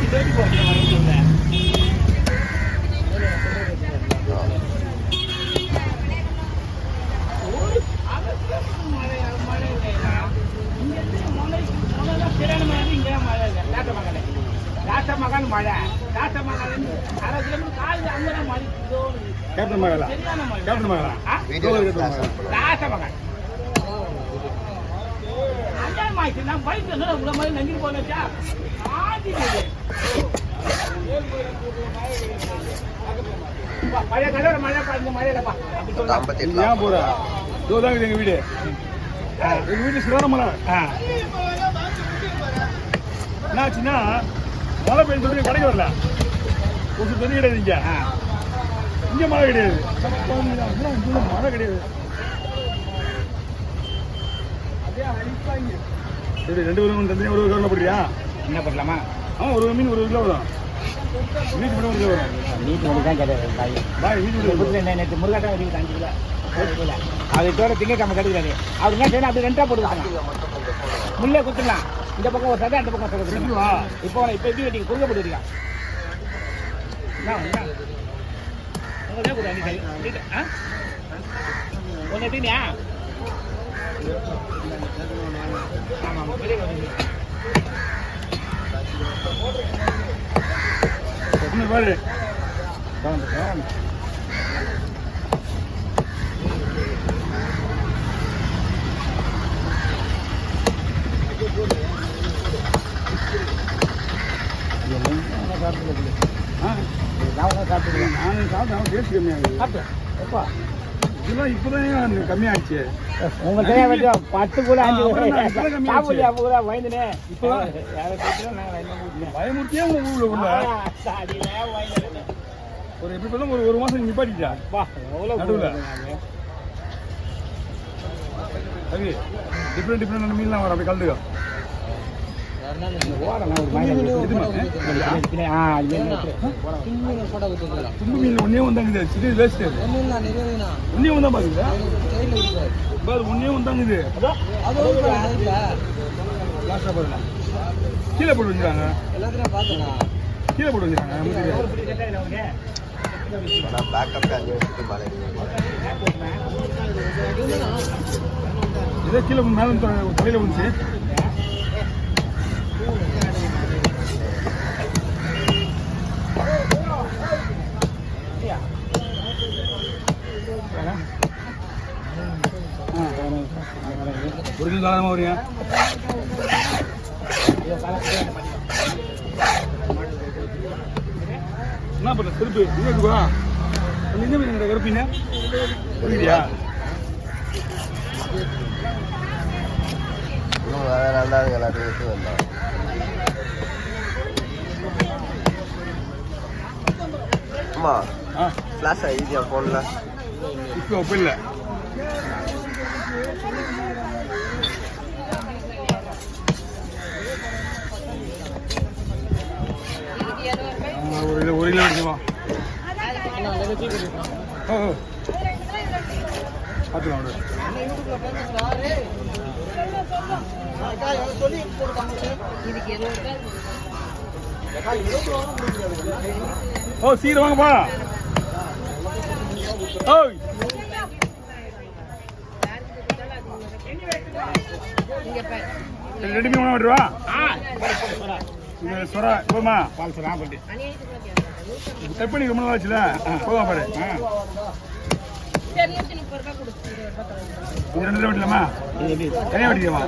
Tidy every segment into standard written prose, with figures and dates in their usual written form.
எங்க வீடு எங்க வீட்டு சிவனமலை என்னாச்சுன்னா மழை பெய்யும் சொல்லி கடைக்கு வரல கொஞ்சம் தண்ணி கிடையாது இங்க மழை கிடையாது மழை கிடையாது சரி 2 பேரும் தண்ணி ஒரு கிலோ போடுறியா என்ன பண்ணலாமா ஒரு மீன் 1 கிலோ வரும் நீட்டு மட்டும் 1 கிலோ வரும் நீட்டு மட்டும் தான் கிடையாது நேற்று முருகாட்டம் 5 கிலோ அதோட திங்கக்கிழமை கிடைக்கிறாரு அவர் என்ன செய்யணும் அப்படி 2 போட்டுக்கலாம் முள்ளே குத்துக்கலாம் இந்த பக்கம் ஒரு சதை அந்த பக்கம் சதை இப்போ எப்படி வெட்டிங்க குறுக்க போட்டுருக்கீங்க ஒன்று எப்படியா பாரு இப்பதான் கம்மியாச்சு உங்க பத்து கூட பயந்துனே பயமுறுத்தியே ஒரு எப்படி பார்த்தா ஒரு மாசம் நிப்பாட்டிட்டா டிஃப்ரெண்ட் மீன்லாம் வரும் அப்படி கலந்துக்கோ ஒன்னே வந்தாங்க ஒன்னே வந்தா பாருங்க ஒன்னே வந்தாங்க கீழே போட்டு வச்சுருக்காங்க கீழே போட்டு வச்சுருக்காங்க இதே கீழே மேலே தலையில வந்துச்சு ஒரு காலமாக வரீங்க என்ன பண்ண திருப்பி இங்கேவா இந்த மீன் கருப்பீங்க புரியுதியா அம்மா ஃப்ளாஷ் ஆகிடுச்சியா ஃபோனில் இப்போ இல்லை ஒரு கிலோ எடுத்துவா பார்த்துக்கலாம் சீக்கிரம் வாங்கப்பா ரெண்டு மீன் விட்டுருவா சொரா போமா பால் சொரா போட்டு எப்படி ரொம்ப நாள் ஆச்சுல போவா பாரு 2 வெட்டலாமா கனியா வெட்டிக்கமா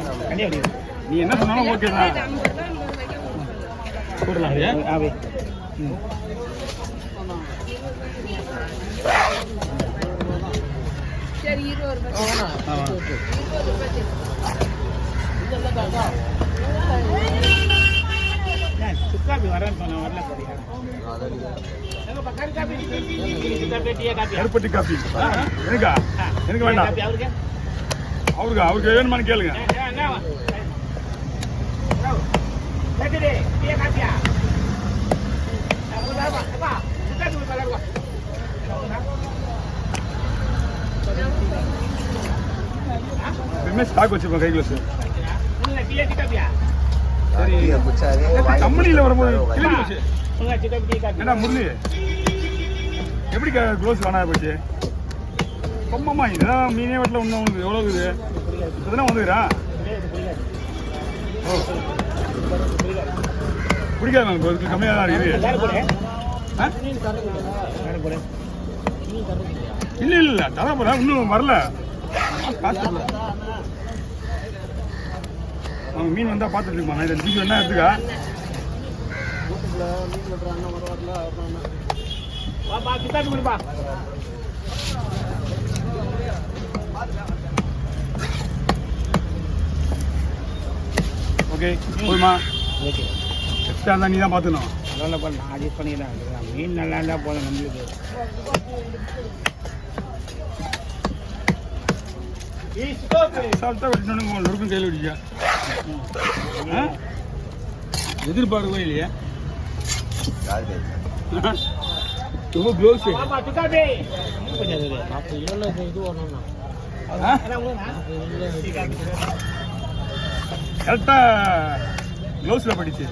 நீ என்ன சொன்னாலும் ஓகே தான் போடலாம் சரி 20 சுக்காபி வரேன்னு சொன்ன வரல கருப்பட்டி காப்பி எனக்கா எனக்கு வேண்டாம் அவருக்கு வேணுமான்னு கேளுங்க எப்பவுமே ஸ்டாக் வச்சுப்போம் கைக்குள்ள சார் சரி பிடிச்சாரு கம்பெனியில் வரும்போது கிளம்பி போச்சு. ஏன்னா முரளி எப்படி க்ளோஸ் காணாத போச்சு? ரொம்பமா இதெல்லாம் மீனே வீட்டில் இன்னும் உங்களுக்கு எவ்வளோ இருக்குது? இப்போதானே வந்துக்கிறா? ஓ பிடிக்காது மேம். இப்போ கம்மியாக தான் இருக்குது. இல்லை இல்லை இல்லை தர போகிறேன், இன்னும் வரல. காசு அவங்க மீன் வந்தால் பார்த்துட்டு இருக்குமா? நான் இதை தூக்கி என்ன எடுத்துக்கா? ஓகே போதுமா? எக்ஸ்ட்ரா இருந்தால் நீ தான் பார்த்துக்கணும். அதெல்லாம் பண்ண நான் அட்ஜஸ்ட் பண்ணிக்கலாம். மீன் நல்லா இருந்தால் போதும் நம்மளுக்கு. சாப்பிட்டா வெட்டினோன்னு நொறுக்கும் கையில் வச்சுக்கா. எதிர்பார்க்கவே இல்லையா? ரொம்ப க்ளோஸ். கரெக்டாக க்ளோஸில் படிச்சு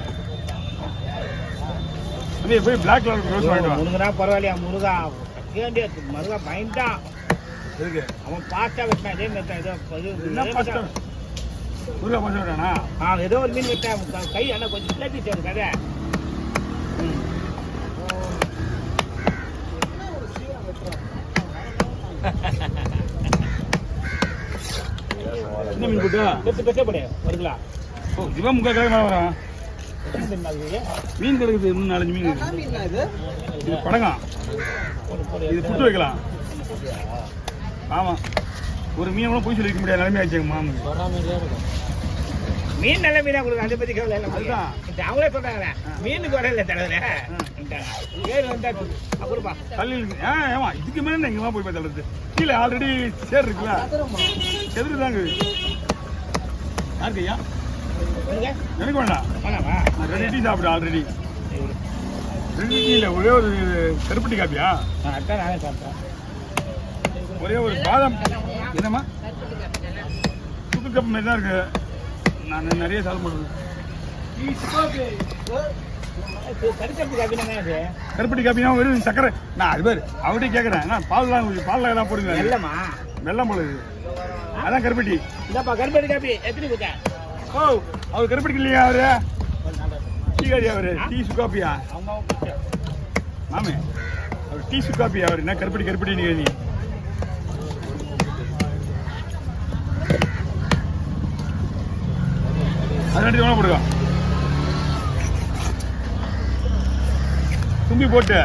போய் பிளாக் கலர் க்ளோஸ் வாங்கிட்டு வா. முருகனா பரவாயில்லையா? முருகா மருகா பயன்ட்டான். இருக்கு அவன் பாஸ்டா வெட்டான். இதே மெத்தான் ஏதோ என்ன பாஸ்டா முருகா பாஸ்டா விட்டானா? ஏதோ ஒரு மீன் வெட்டான். கை ஆனால் கொஞ்சம் கிளப்பிச்சு ஒரு கதை. என்ன மீன் போட்டா? பெற்ற போடு வருங்களா? ஓ இவன் முக்கால் கிழமை வரான். மீன் கிடக்குது, இன்னும் 4-5 மீன் இருக்குது. இது படகம், இது புட்டு வைக்கலாம். ஆமாம், ஒரு மீன் கூட போய் சொல்லி வைக்க முடியாது நிலைமை ஆச்சு மாமு. மீன் நல்ல மீனா கொடுங்க, அதை பற்றி கவலை இல்லை. அவங்களே சொல்றாங்க மீனுக்கு வர இல்லை தலைவர கொடுப்பா கல்லில். ஏமா இதுக்கு மேலே எங்கேமா போய் தள்ளுறது? கீழே ஆல்ரெடி சேர் இருக்குல்ல, எதிர்க்கு தாங்க. யாருக்கு ஐயா? எனக்கு வேண்டாம், நான் 2 டீ சாப்பிட்டேன் ஆல்ரெடி. 2 டீயில் ஒரே ஒரு கருப்பட்டி காப்பியா? அதான் நானே சாப்பிட்டேன். ஒரே ஒரு பாதாம். என்னம்மா சுக்கு கப் மாதிரி தான் இருக்கு. நான் நிறைய சாப்பிட மாட்டேன். கருப்பட்டி காப்பினா வெறும் சக்கரை. நான் அது பேர் அவர்கிட்ட கேட்குறேன். நான் பால்லாம் தான் போடுங்க. வெள்ளமா? வெள்ளம் போடுது, அதான் கருப்பட்டி. இதாப்பா கருப்பட்டி காப்பி எத்தனை கொடுத்தா? ஓ அவர் கருப்பட்டி இல்லையா? அவரு டீ காரி, அவரு டீ சுக்காப்பியா? மாமே அவர் டீ சுக்காப்பியா? அவர் என்ன கருப்பட்டி கருப்பட்டி நீ அதனாடி போடுங்க தும்பி போட்டு